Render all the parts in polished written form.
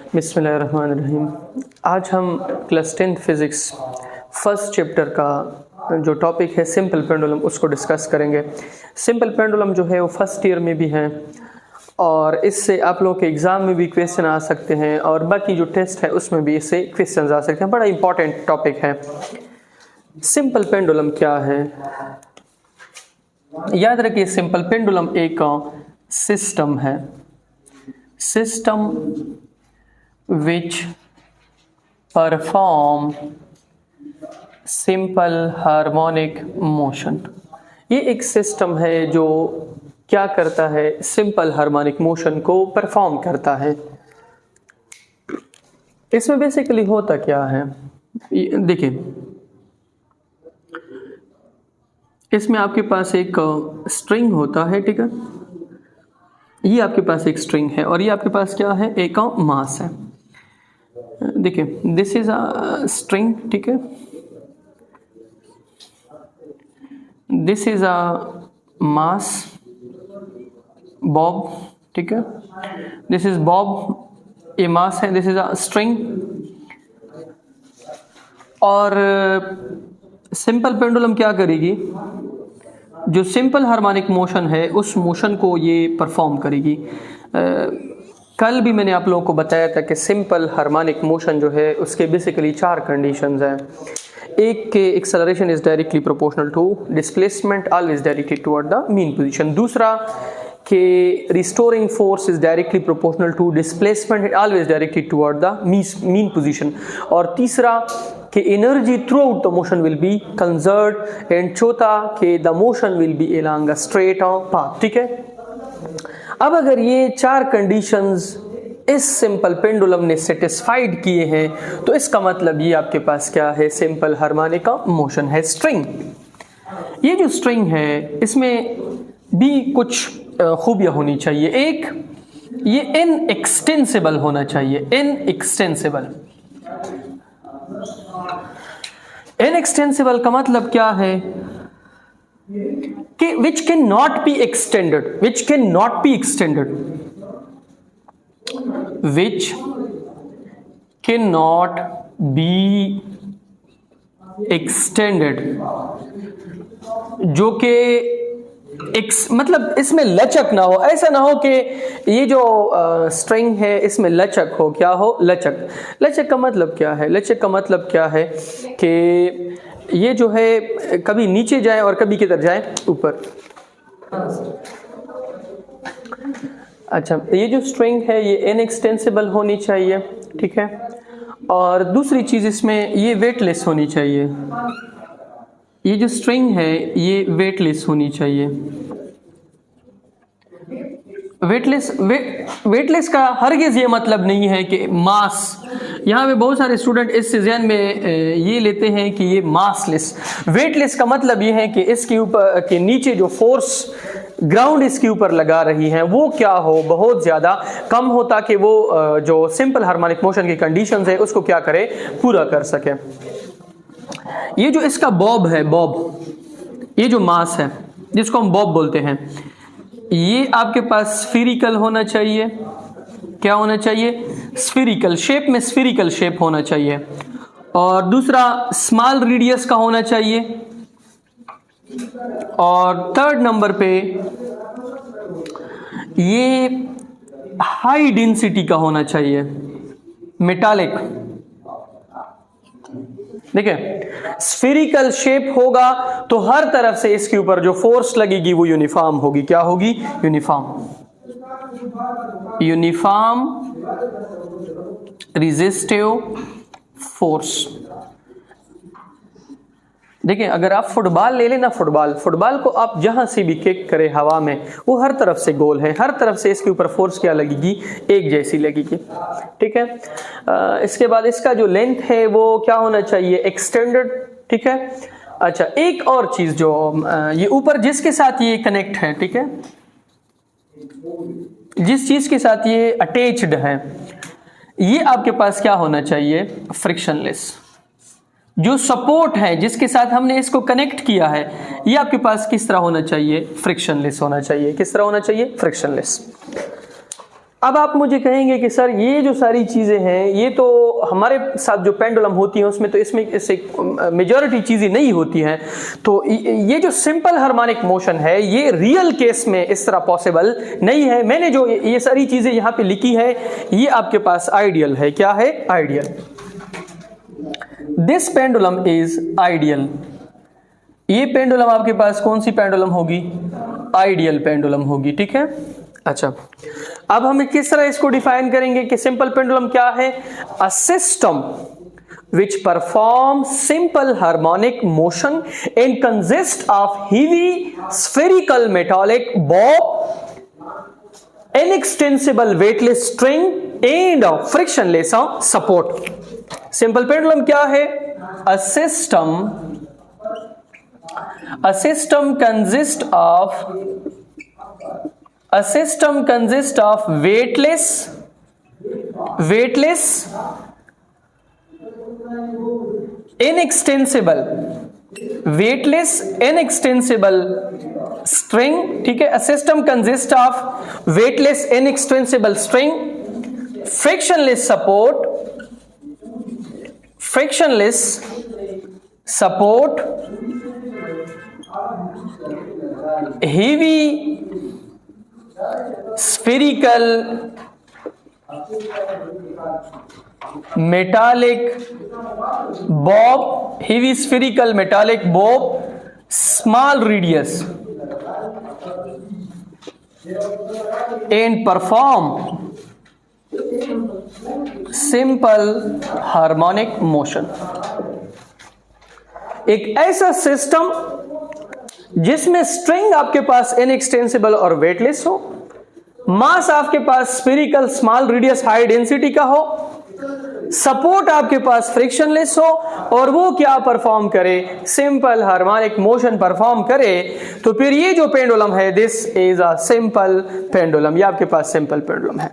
बिस्मिल्लाहिर्रहमानिर्रहीम। आज हम class 10th physics first chapter का जो टॉपिक है सिंपल पेंडुलम उसको डिस्कस करेंगे। सिंपल पेंडुलम जो है वो फर्स्ट ईयर में भी है और इससे आप लोगों के एग्ज़ाम में भी क्वेश्चन आ सकते हैं और बाकी जो टेस्ट है उसमें भी इससे क्वेश्चन आ सकते हैं। बड़ा इंपॉर्टेंट टॉपिक है। सिंपल पेंडुलम क्या है, याद रखिए सिंपल पेंडुलम एक सिस्टम है, system which perform simple harmonic motion। ये एक सिस्टम है जो क्या करता है, सिंपल हार्मोनिक मोशन को परफॉर्म करता है। इसमें बेसिकली होता क्या है, देखिए इसमें आपके पास एक स्ट्रिंग होता है, ठीक है। ये आपके पास एक स्ट्रिंग है और ये आपके पास क्या है, एक मास है। देखिए दिस इज अ स्ट्रिंग, ठीक है। This is a mass Bob, ठीक है। दिस इज बॉब, ये मास है। दिस इज अ स्ट्रिंग और सिंपल पेंडुलम क्या करेगी, जो सिंपल हार्मोनिक मोशन है उस मोशन को ये परफॉर्म करेगी। कल भी मैंने आप लोगों को बताया था कि सिंपल हार्मोनिक मोशन जो है उसके बेसिकली 4 कंडीशंस हैं। एक के acceleration is directly proportional to displacement always directly toward the mean position. दूसरा कि restoring force is directly proportional to displacement always directly toward the mean position. और तीसरा कि energy throughout the motion will be conserved. And चौथा कि the motion will be along a straight path, ठीक है। अब अगर ये 4 कंडीशंस इस सिंपल पेंडुलम ने सेटिस्फाइड किए हैं तो इसका मतलब ये आपके पास क्या है, सिंपल हार्मोनिक मोशन है, स्ट्रिंग। ये जो स्ट्रिंग है इसमें भी कुछ खूबियां होनी चाहिए। एक, ये इनएक्सटेंसिबल होना चाहिए, इनएक्सटेंसिबल। इनएक्सटेंसिबल का मतलब क्या है कि which cannot be extended, which cannot be extended, which cannot be extended, जो कि मतलब इसमें लचक ना हो। ऐसा ना हो कि ये जो स्ट्रिंग है इसमें लचक हो, क्या हो, लचक। लचक का मतलब क्या है, लचक का मतलब क्या है कि ये जो है कभी नीचे जाए और कभी किधर जाए, ऊपर। अच्छा, ये जो स्ट्रिंग है ये इनएक्सटेंसिबल होनी चाहिए, ठीक है। और दूसरी चीज इसमें ये वेटलेस होनी चाहिए। ये जो स्ट्रिंग है ये वेटलेस होनी चाहिए। वेटलेस का हरगिज़ ये मतलब नहीं है कि मास, यहाँ पे बहुत सारे स्टूडेंट इस ज़हन में ये लेते हैं कि ये मासलेस। वेटलेस का मतलब ये है कि इसके ऊपर के नीचे जो फोर्स ग्राउंड इसके ऊपर लगा रही है वो क्या हो, बहुत ज़्यादा कम हो, ताकि वो जो सिंपल हार्मोनिक मोशन की कंडीशंस है उसको क्या करे, पूरा कर सके। ये जो इसका बॉब है, बॉब, ये जो मास है जिसको हम बॉब बोलते हैं, ये आपके पास स्फीरिकल होना चाहिए। क्या होना चाहिए, स्फीरिकल शेप में, स्फीरिकल शेप होना चाहिए। और दूसरा स्मॉल रेडियस का होना चाहिए। और थर्ड नंबर पे ये हाई डेंसिटी का होना चाहिए, मेटालिक। देखिए स्फीरिकल शेप होगा तो हर तरफ से इसके ऊपर जो फोर्स लगेगी वो यूनिफॉर्म होगी। क्या होगी, यूनिफॉर्म, यूनिफॉर्म रेजिस्टिव फोर्स। देखिए अगर आप फुटबॉल ले लेना, फुटबॉल को आप जहां से भी किक करें हवा में, वो हर तरफ से गोल है, हर तरफ से इसके ऊपर फोर्स क्या लगेगी, एक जैसी लगेगी, ठीक है। इसके बाद इसका जो लेंथ है वो क्या होना चाहिए, एक्सटेंडेड, ठीक है। अच्छा, एक और चीज जो ये ऊपर जिसके साथ ये कनेक्ट है, ठीक है, जिस चीज के साथ ये अटैच्ड है, ये आपके पास क्या होना चाहिए, फ्रिक्शनलेस। जो सपोर्ट है जिसके साथ हमने इसको कनेक्ट किया है ये आपके पास किस तरह होना चाहिए, फ्रिक्शनलेस होना चाहिए। किस तरह होना चाहिए, फ्रिक्शनलेस। अब आप मुझे कहेंगे कि सर ये जो सारी चीज़ें हैं ये तो हमारे साथ जो पेंडुलम होती हैं उसमें तो इसमें इससे मेजॉरिटी चीज़ें नहीं होती हैं, तो ये जो सिंपल हार्मोनिक मोशन है ये रियल केस में इस तरह पॉसिबल नहीं है। मैंने जो ये सारी चीज़ें यहाँ पे लिखी है ये आपके पास आइडियल है। क्या है? Ideal. This pendulum is ideal. ये पेंडुलम आपके पास कौन सी पेंडुलम होगी? आइडियल पेंडुलम होगी। ठीक है। अच्छा, अब हम किस तरह इसको डिफाइन करेंगे कि सिंपल पेंडुलम क्या है? A system which perform simple harmonic motion and consist of heavy spherical metallic bob, inextensible weightless string and frictionless support. Simple pendulum क्या है? A system consists of weightless inextensible string। ठीक है। A system consists of weightless inextensible string, frictionless support, heavy spherical metallic bob, small radius, and perform simple harmonic motion। एक ऐसा system जिसमें string आपके पास inextensible और weightless हो, mass आपके पास spherical small radius high density का हो, सपोर्ट आपके पास फ्रिक्शनलेस हो और वो क्या परफॉर्म करे? सिंपल हार्मोनिक मोशन परफॉर्म करे। तो फिर ये जो पेंडुलम है this is a simple pendulum. ये आपके पास सिंपल पेंडुलम है।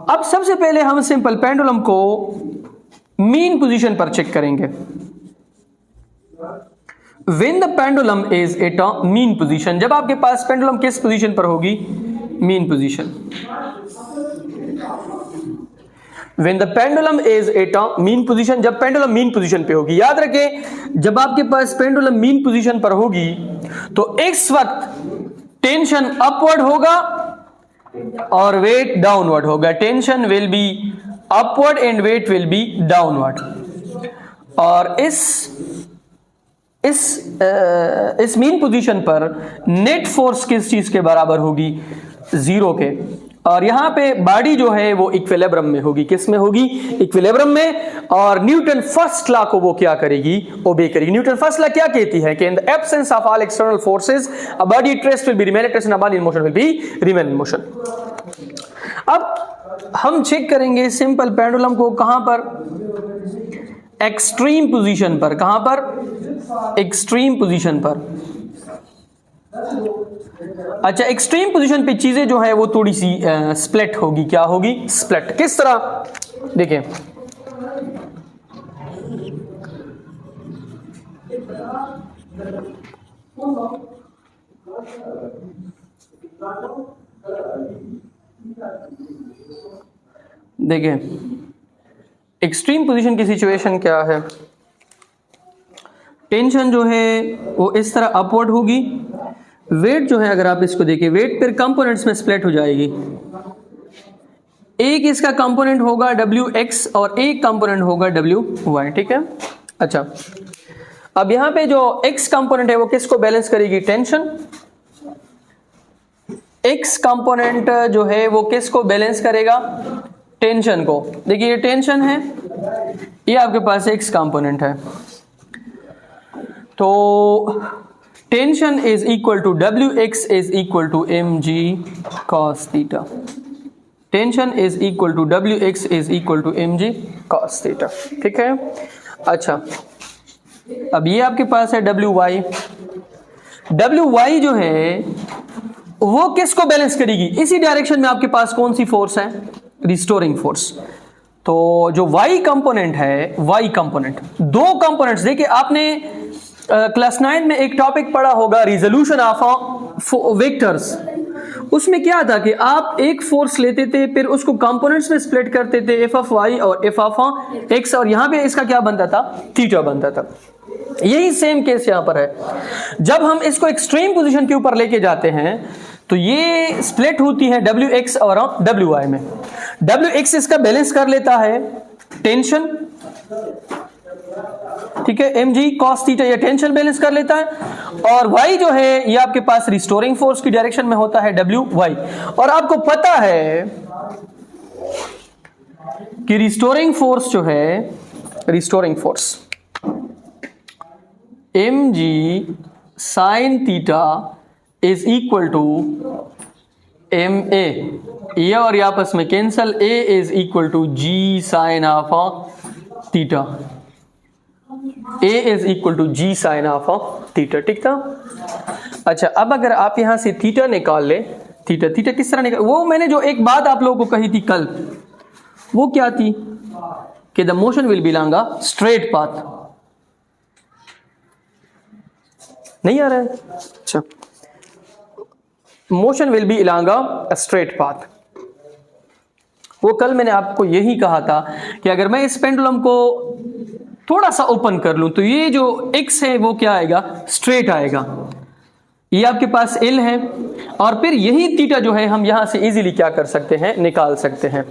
अब सबसे पहले हम सिंपल पेंडुलम को मीन पोजीशन पर चेक करेंगे। When the pendulum is at a mean position, जब आपके पास पेंडुलम किस पोजीशन पर होगी? Mean position. When the pendulum is at a mean position, जब पेंडुलम मीन पोजीशन पे होगी। याद रखें जब आपके पास पेंडुलम मीन पोजीशन पर होगी तो इस वक्त टेंशन अपवर्ड होगा और वेट डाउनवर्ड होगा। Tension will be upward and weight will be downward. और इस मीन पोजीशन पर नेट फोर्स किस चीज के बराबर होगी? जीरो के। और यहां पे बॉडी जो है वो इक्विलिब्रियम में होगी। किस में होगी? इक्विलिब्रियम में। और न्यूटन फर्स्ट लॉ को वो क्या करेगी? ओबे करेगी। न्यूटन फर्स्ट लॉ क्या कहती है कि in the absence of all external forces a body at rest will be remain at rest and a body in motion will be remain in motion. अब हम चेक करेंगे सिंपल पेंडुलम को कहां पर? एक्सट्रीम पोजीशन पर। कहां पर? Extreme position पर। अच्छा, एक्सट्रीम पोजीशन पे चीजें जो है वो थोड़ी सी स्प्लिट होगी। क्या होगी? स्प्लिट। किस तरह? देखें, एक्सट्रीम पोजीशन की सिचुएशन क्या है? टेंशन जो है वो इस तरह अपवर्ड होगी। वेट जो है अगर आप इसको देखें, वेट फिर कंपोनेंट्स में स्प्लिट हो जाएगी। एक इसका कंपोनेंट होगा Wx और एक कंपोनेंट होगा Wy। ठीक है। अच्छा, अब यहां पे जो x कंपोनेंट है वो किसको बैलेंस करेगी? टेंशन। x कंपोनेंट जो है वो किसको बैलेंस करेगा? टेंशन को। देखिए ये टेंशन है, ये आपके पास x कंपोनेंट है। तो tension is equal to Wx is equal to mg cos theta. Tension is equal to Wx is equal to mg cos theta. ठीक है। अच्छा, अब ये आपके पास है Wy। Wy जो है वो किसको बैलेंस करेगी? इसी डायरेक्शन में आपके पास कौन सी फोर्स है? Restoring force. तो जो y कंपोनेंट है, y कंपोनेंट, दो कंपोनेंट्स। देखिए आपने क्लास 9 में एक टॉपिक पढ़ा होगा, रिजोल्यूशन ऑफ वेक्टर्स। उसमें क्या था कि आप एक फोर्स लेते थे, फिर उसको कंपोनेंट्स में स्प्लिट करते थे, एफ ऑफ वाई और एफ ऑफ एक्स, और यहां पे इसका क्या बनता था, थीटा बनता था। यही सेम केस यहां पर है। जब हम इसको एक्सट्रीम पोजीशन के ऊपर लेके जाते हैं तो ये स्प्लिट होती है डब्ल्यू एक्स और डब्ल्यू वाई में। डब्ल्यू एक्स इसका बैलेंस कर लेता है टेंशन, ठीक है, एम जी कॉस थीटा, ये टेंशन बैलेंस कर लेता है, और वाई जो है ये आपके पास रिस्टोरिंग फोर्स की डायरेक्शन में होता है डब्ल्यू वाई। और आपको पता है कि रिस्टोरिंग फोर्स जो है, restoring force M G sine theta is equal to M A, ये और ये आपस में cancel, A is equal to G sine of theta, A is equal to G sine of theta, ठीक था। अच्छा, अब अगर आप यहां से थीटा निकाल ले, थीटा थीटा किस तरह निकाल, वो मैंने जो एक बात आप लोगों को कही थी कल, वो क्या थी कि the motion will B long a straight path. नहीं आ रहा है? अच्छा, motion will B long a straight path. वो कल मैंने आपको यही कहा था कि अगर मैं इस पेंडुलम को थोड़ा सा ओपन कर लूं तो ये जो x है वो क्या आएगा, स्ट्रेट आएगा। ये आपके पास L है, और फिर यही थीटा जो है हम यहां से इजीली क्या कर सकते हैं, निकाल सकते हैं।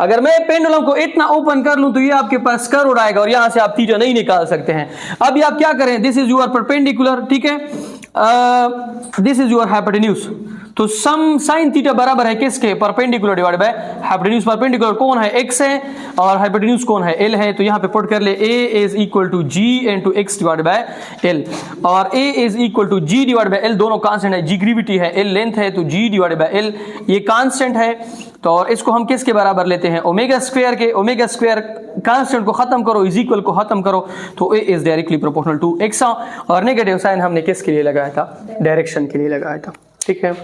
अगर मैं पेंडुलम को इतना ओपन कर लूं तो ये आपके पास कर्व उड़ाएगा और यहां से आप थीटा नहीं निकाल सकते हैं। अब ये आप क्या करें, दिस इज योर परपेंडिकुलर, ठीक है, दिस इज योर हाइपोटेन्यूज, तो सम साइन थीटा बराबर है किसके, perpendicular divide by hypotenuse. Perpendicular कौन है, x है, और हाइपोटेन्यूज कौन है, L है। तो यहां पे पुट कर ले, a is equal to g into x divide by L, और a is equal to g divide by L, दोनों कांस्टेंट है, g ग्रेविटी है, L लेंथ है, तो g डिवाइड बाय L ये कांस्टेंट है। तो और इसको हम किसके बराबर लेते हैं, ओमेगा स्क्वायर के। ओमेगा स्क्वायर कांस्टेंट को खत्म करो, इज इक्वल को खत्म करो, तो a is directly proportional to x, और नेगेटिव साइन हमने किसके लिए लगाया था, डायरेक्शन के लिए लगाया था, ठीक है।